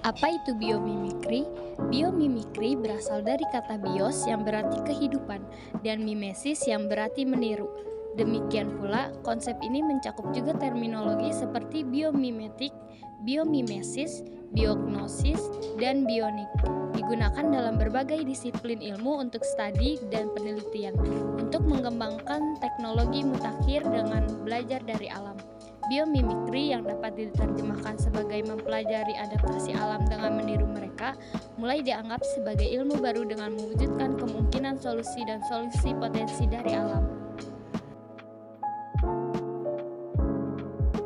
Apa itu biomimikri? Biomimikri berasal dari kata bios yang berarti kehidupan dan mimesis yang berarti meniru. Demikian pula, konsep ini mencakup juga terminologi seperti biomimetik, biomimesis, biognosis, dan bionik. Digunakan dalam berbagai disiplin ilmu untuk studi dan penelitian, untuk mengembangkan teknologi mutakhir dengan belajar dari alam. Biomimikri yang dapat diterjemahkan sebagai mempelajari adaptasi alam dengan meniru mereka, mulai dianggap sebagai ilmu baru dengan mewujudkan kemungkinan solusi dan solusi potensi dari alam.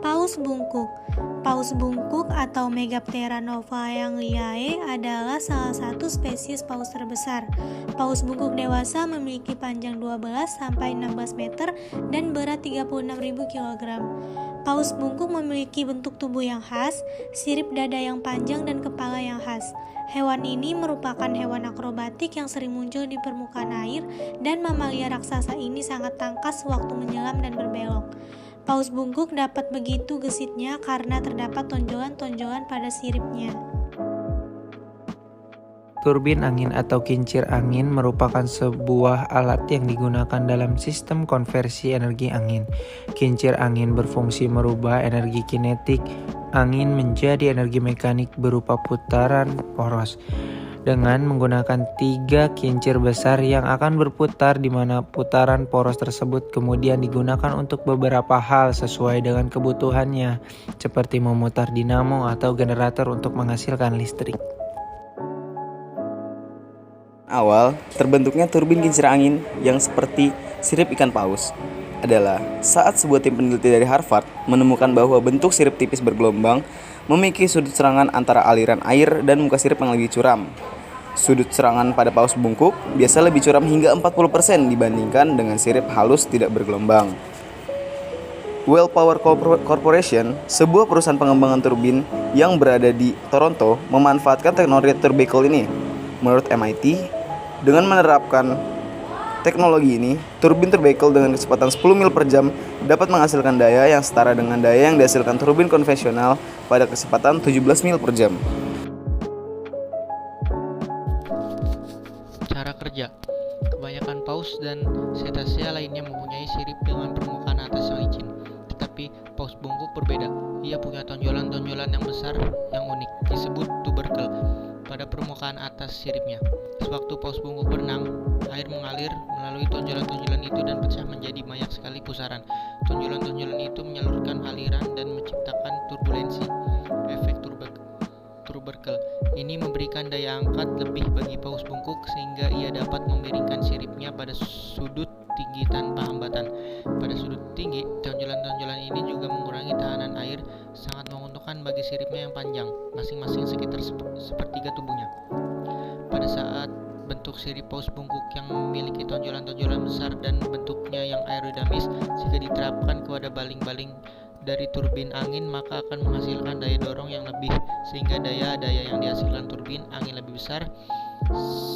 Paus bungkuk. Paus bungkuk atau Megaptera novaeangliae adalah salah satu spesies paus terbesar. Paus bungkuk dewasa memiliki panjang 12-16 meter dan berat 36.000 kg. Paus bungkuk memiliki bentuk tubuh yang khas, sirip dada yang panjang dan kepala yang khas. Hewan ini merupakan hewan akrobatik yang sering muncul di permukaan air dan mamalia raksasa ini sangat tangkas waktu menyelam dan berbelok. Paus bungkuk dapat begitu gesitnya karena terdapat tonjolan-tonjolan pada siripnya. Turbin angin atau kincir angin merupakan sebuah alat yang digunakan dalam sistem konversi energi angin. Kincir angin berfungsi merubah energi kinetik angin menjadi energi mekanik berupa putaran poros dengan menggunakan 3 kincir besar yang akan berputar di mana putaran poros tersebut kemudian digunakan untuk beberapa hal sesuai dengan kebutuhannya, seperti memutar dinamo atau generator untuk menghasilkan listrik. Awal terbentuknya turbin kincir angin yang seperti sirip ikan paus adalah saat sebuah tim peneliti dari Harvard menemukan bahwa bentuk sirip tipis bergelombang memiliki sudut serangan antara aliran air dan muka sirip yang lebih curam. Sudut serangan pada paus bungkuk biasa lebih curam hingga 40% dibandingkan dengan sirip halus tidak bergelombang. Well Power Corporation, sebuah perusahaan pengembangan turbin yang berada di Toronto, memanfaatkan teknologi turbicle ini. Menurut MIT, dengan menerapkan teknologi ini, turbin turbicle dengan kecepatan 10 mil per jam dapat menghasilkan daya yang setara dengan daya yang dihasilkan turbin konvensional pada kecepatan 17 mil per jam. Cara kerja. Kebanyakan paus dan cetacea lainnya mempunyai sirip dengan permukaan atas yang licin. Tetapi paus bungkuk berbeda. Ia punya tonjolan-tonjolan yang besar yang unik, disebut tubercle, pada permukaan atas siripnya. Sewaktu paus bungkuk berenang, air mengalir melalui tonjolan-tonjolan itu dan pecah menjadi banyak sekali pusaran. Tonjolan-tonjolan itu menyalurkan aliran dan menciptakan turbulensi, efek tubercle. Ini memberikan daya angkat lebih bagi paus bungkuk sehingga ia dapat memiringkan siripnya pada sudut tinggi tanpa hambatan. Pada sudut tinggi, tonjolan-tonjolan ini juga mengurangi tahanan air, sangat menguntungkan bagi siripnya yang panjang, masing-masing sekitar sepertiga tubuhnya. Pada saat bentuk sirip paus bungkuk yang memiliki tonjolan-tonjolan besar dan bentuknya yang aerodamis, jika diterapkan kepada baling-baling dari turbin angin maka akan menghasilkan daya dorong yang lebih, sehingga daya yang dihasilkan turbin angin lebih besar,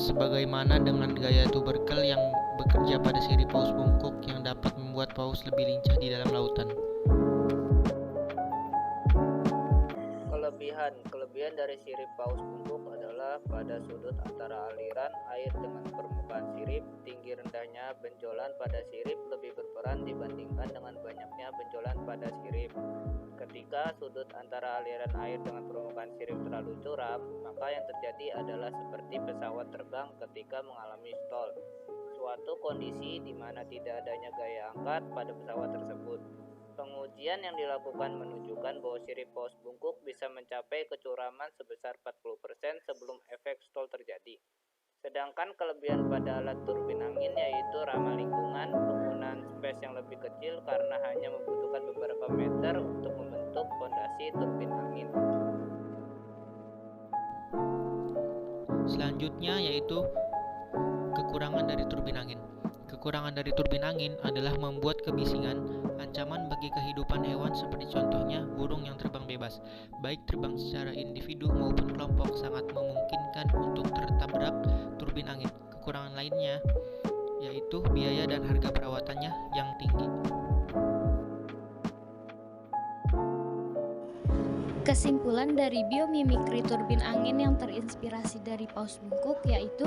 sebagaimana dengan gaya tubercle yang bekerja pada sirip paus bungkuk yang dapat membuat paus lebih lincah di dalam lautan. Kelebihan dari sirip paus bungkuk adalah pada sudut antara aliran air dengan permukaan sirip, tinggi rendahnya benjolan pada sirip lebih berperan dibandingkan dengan banyaknya benjolan pada sirip. Ketika sudut antara aliran air dengan permukaan sirip terlalu curam, maka yang terjadi adalah seperti pesawat terbang ketika mengalami stall, suatu kondisi di mana tidak adanya gaya angkat pada pesawat tersebut. Pengujian yang dilakukan menunjukkan bahwa sirip paus bungkuk bisa mencapai kecuraman sebesar 40% sebelum efek stall terjadi. Sedangkan kelebihan pada alat turbin angin yaitu ramah lingkungan, penggunaan space yang lebih kecil karena hanya membutuhkan beberapa meter untuk membentuk fondasi turbin angin. Selanjutnya yaitu kekurangan dari turbin angin. Kekurangan dari turbin angin adalah membuat kebisingan, ancaman bagi kehidupan hewan seperti contohnya burung yang terbang bebas. Baik terbang secara individu maupun kelompok sangat memungkinkan untuk tertabrak turbin angin. Kekurangan lainnya yaitu biaya dan harga perawatannya yang tinggi. Kesimpulan dari biomimikri turbin angin yang terinspirasi dari paus bungkuk yaitu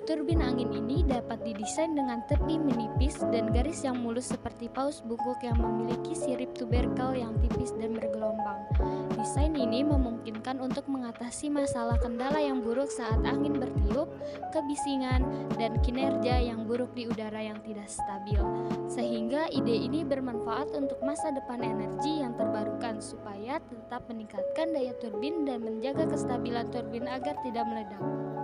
turbin angin ini dapat didesain dengan tepi menipis dan garis yang mulus seperti paus bungkuk yang memiliki sirip tuberkel yang tipis dan bergelombang. Desain ini memungkinkan untuk mengatasi masalah kendala yang buruk saat angin bertiup, kebisingan, dan kinerja yang buruk di udara yang tidak stabil. Sehingga ide ini bermanfaat untuk masa depan energi yang terbarukan supaya tetap meningkatkan daya turbin dan menjaga kestabilan turbin agar tidak meledak.